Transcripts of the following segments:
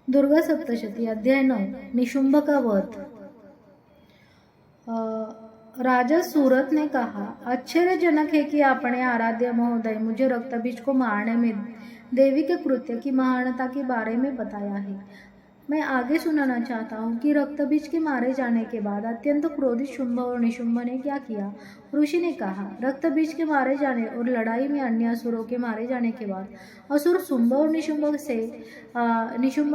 दुर्गा सप्तशती अध्याय 9 निशुंभ का वध। राजा सूरत ने कहा, आश्चर्यजनक है कि अपने आराध्य महोदय मुझे रक्तबीज को मारने में देवी के कृत्य की महानता के बारे में बताया है। मैं आगे सुनाना चाहता हूँ कि रक्तबीज के मारे जाने के बाद अत्यंत क्रोधित शुंभ और निशुंभ ने क्या किया। ऋषि ने कहा, रक्तबीज के मारे जाने और लड़ाई में अन्य असुरों के मारे जाने के बाद असुर शुंभ और निशुंभ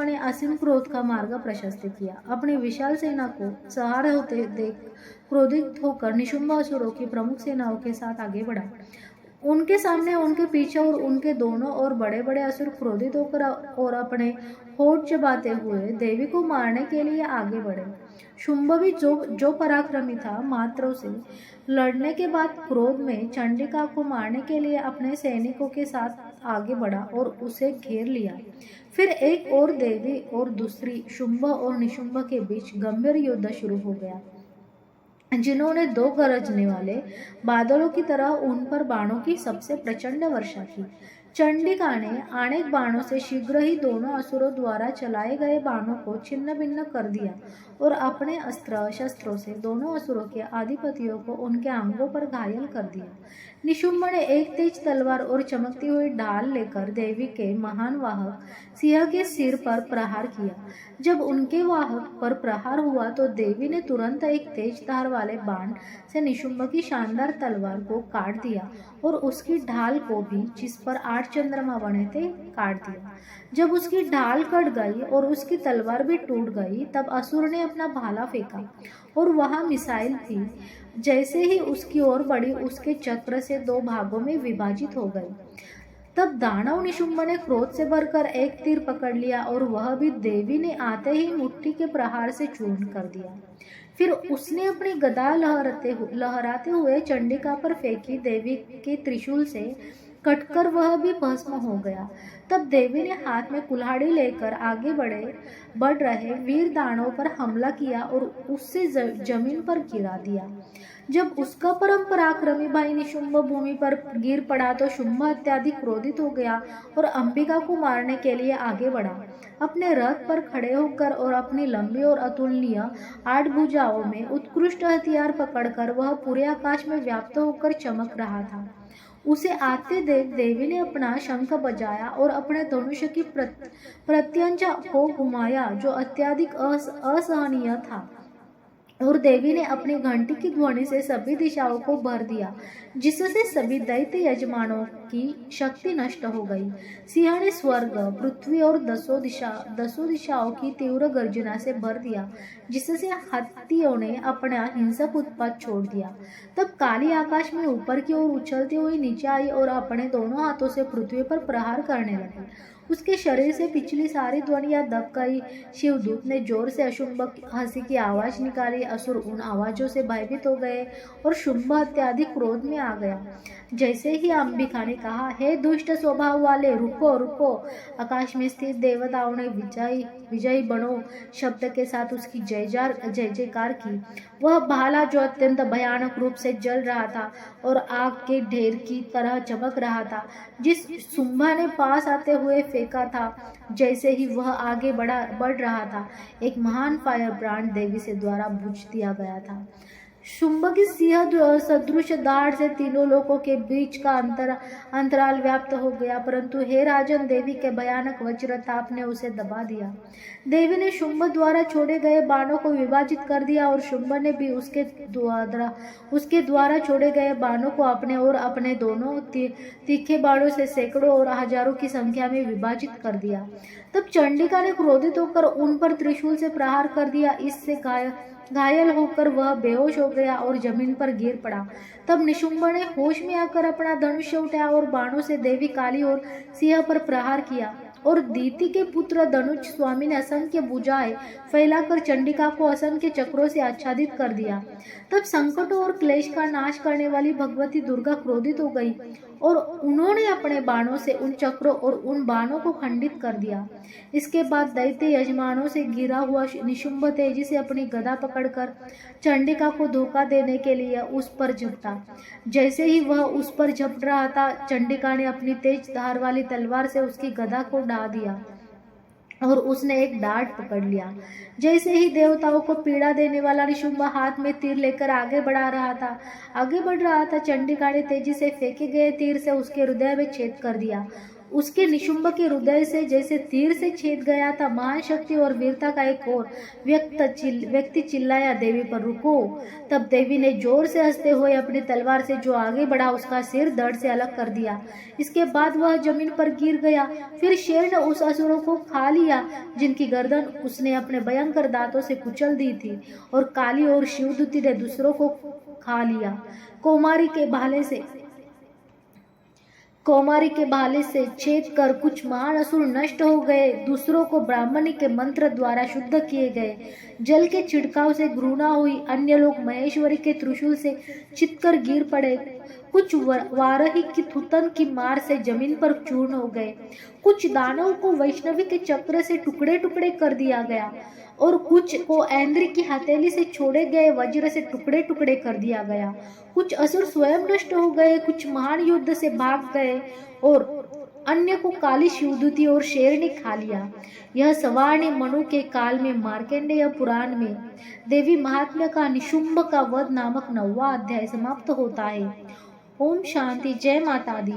ने असीम क्रोध का मार्ग प्रशस्त किया। अपनी विशाल सेना को सहारे होते देख क्रोधित होकर निशुंभ असुरों की प्रमुख सेनाओं के साथ आगे बढ़ा। उनके सामने, उनके पीछे और उनके दोनों और बड़े बड़े असुर क्रोधित होकर और अपने होठ चबाते हुए देवी को मारने के लिए आगे बढ़े। शुंभ भी जो पराक्रमी था, मात्र उसे लड़ने के बाद क्रोध में चंडिका को मारने के लिए अपने सैनिकों के साथ आगे बढ़ा और उसे घेर लिया। फिर एक और देवी और दूसरी शुंभ और निशुंभ के बीच गंभीर युद्ध शुरू हो गया, जिन्होंने दो गरजने वाले बादलों की तरह उन पर बाणों की सबसे प्रचंड वर्षा की। चंडिका ने अनेक बाणों से शीघ्र ही दोनों असुरों द्वारा चलाए गए बाणों को छिन्न भिन्न कर दिया और अपने अस्त्र शस्त्रों से दोनों असुरों के अधिपतियों को उनके अंगों पर घायल कर दिया। निशुंभ ने एक तेज तलवार और चमकती हुई ढाल लेकर देवी के महान वाहक सिंह के सिर पर प्रहार किया। जब उनके वाहक पर प्रहार हुआ तो देवी ने तुरंत एक तेज धार वाले बाण से निशुंभ की शानदार तलवार को काट दिया और उसकी ढाल को भी, जिस पर 8 चंद्रमा बने थे, काट दिया। जब उसकी ढाल कट गई और उसकी तलवार भी टूट गई, तब असुर ने अपना भाला फेंका और वहां मिसाइल थी। जैसे ही उसकी ओर बढ़ी, उसके चक्र से 2 भागों में विभाजित हो गई। तब दानव निशुंभ ने क्रोध से भरकर एक तीर पकड़ लिया और वह भी देवी ने आते ही मुट्ठी के प्रहार से चूर्ण कर दिया। फिर उसने अपनी गदा लहराते हुए चंडिका पर फेंकी। देवी के त्रिशूल से कटकर वह भी भस्म हो गया। तब देवी ने हाथ में कुल्हाड़ी लेकर आगे बढ़ रहे वीर दानव पर हमला किया और उससे जमीन पर गिरा दिया। जब उसका परम पराक्रमी भाई निशुंभ भूमि पर गिर पड़ा तो शुंभ अत्यधिक क्रोधित हो गया और अंबिका को मारने के लिए आगे बढ़ा। अपने रथ पर खड़े होकर और अपनी लंबी और अतुलनीय 8 भुजाओं में उत्कृष्ट हथियार पकड़कर वह पूरे आकाश में व्याप्त होकर चमक रहा था। उसे आते देख देवी ने अपना शंख बजाया और अपने धनुष की प्रत्यंचा को घुमाया, जो अत्यधिक असहनीय था, और देवी ने अपनी घंटी की ध्वनि से सभी दिशाओं को भर दिया, जिससे सभी दैत्य यजमानों की शक्ति नष्ट हो गई। सिंह ने स्वर्ग, पृथ्वी और दसों दिशाओं की तीव्र गर्जना से भर दिया, जिससे हाथियों ने अपना हिंसक उत्पात छोड़ दिया। तब काली आकाश में ऊपर की ओर उछलती हुई नीचे आई और अपने दोनों हाथों से पृथ्वी पर प्रहार करने लगी। उसके शरीर से पिछली सारी ध्वनियां दब गई। शिवदूत ने जोर से अशुंभ हंसी की आवाज निकाली। असुर उन आवाजों से भयभीत हो गए और शुंभ अत्यधिक क्रोध में आ गया। जैसे ही अंबिका ने कहा, हे दुष्ट स्वभाव वाले, रुको रुको। आकाश में स्थित देवताओं ने विजयी बनो शब्द के साथ उसकी जय जयकार की। वह भाला, जो अत्यंत भयानक रूप से जल रहा था और आग के ढेर की तरह चमक रहा था, जिस शुंभ ने पास आते हुए फेंका था, जैसे ही वह आगे बढ़ रहा था, एक महान फायर ब्रांड देवी से द्वारा बुझ दिया गया था। शुंभ की सिंह सदृश दाढ़ से तीनों लोकों के बीच का अंतराल व्याप्त हो गया, परंतु हे राजन, देवी के भयानक वज्र ताप ने उसे दबा दिया। देवी ने शुंभ द्वारा छोड़े गए बाणों को विभाजित कर दिया और शुंभ ने भी उसके द्वारा छोड़े गए बाणों को अपने और अपने दोनों तीखे बाणों से सैकड़ों और हजारों की संख्या में विभाजित कर दिया। तब चंडिका ने क्रोधित होकर उन पर त्रिशूल से प्रहार कर दिया। इससे घायल होकर वह बेहोश हो गया और जमीन पर गिर पड़ा। तब निशुंभ ने होश में आकर अपना धनुष उठाया और बाणों से देवी काली और सिंह पर प्रहार किया, और दीति के पुत्र धनुष स्वामी ने असंख्य भुजाएं फैलाकर चंडिका को असंख्य चक्रों से आच्छादित कर दिया। तब संकटों और क्लेश का नाश करने वाली भगवती दुर्गा क्रोधित हो गई और उन्होंने अपने बाणों से उन चक्रों और उन बाणों को खंडित कर दिया। इसके बाद दैत्य यजमानों से घिरा हुआ निशुंभ तेजी से अपनी गदा पकड़कर चंडिका को धोखा देने के लिए उस पर झपटा। जैसे ही वह उस पर झपट रहा था, चंडिका ने अपनी तेज धार वाली तलवार से उसकी गदा को ढा दिया और उसने एक डांट पकड़ लिया। जैसे ही देवताओं को पीड़ा देने वाला निशुंभ हाथ में तीर लेकर आगे बढ़ रहा था, चंडिका ने तेजी से फेंके गए तीर से उसके हृदय में छेद कर दिया। उसके निशुंभ के हृदय से जैसे तीर से छेद गया था। महान शक्ति और वीरता का एक और व्यक्ति चिल्लाया, देवी पर रुको। तब देवी ने जोर से हंसते हुए अपनी तलवार से जो आगे बढ़ा उसका सिर धड़ से अलग कर दिया। इसके बाद वह जमीन पर गिर गया। फिर शेर ने उस असुरों को खा लिया जिनकी गर्दन उसने अपने भयंकर दांतों से कुचल दी थी, और काली और शिवदूती ने दूसरों को खा लिया। कौमारी के भाले से छेद कर कुछ महान असुर नष्ट हो गए, दूसरों को ब्राह्मणी के मंत्र द्वारा शुद्ध किए गए। जल के छिड़काव से घृणा हुई, अन्य लोग महेश्वरी के त्रिशूल से चितकर गिर पड़े। कुछ वाराही की थुतन की मार से जमीन पर चूर्ण हो गए। कुछ दानव को वैष्णवी के चक्र से टुकड़े टुकड़े कर दिया गया, और कुछ को ऐन्द्र की हथेली से छोड़े गए वज्र से टुकड़े टुकड़े कर दिया गया। कुछ असुर स्वयं नष्ट हो गए, कुछ महान युद्ध से भाग गए, और अन्य को काली शिवदूती और शेर ने खा लिया। यह सवार्ण मनु के काल में मार्कंडेय पुराण में देवी महात्म्य का निशुंभ का वध नामक 9वां अध्याय समाप्त होता है। ओम शांति। जय माता दी।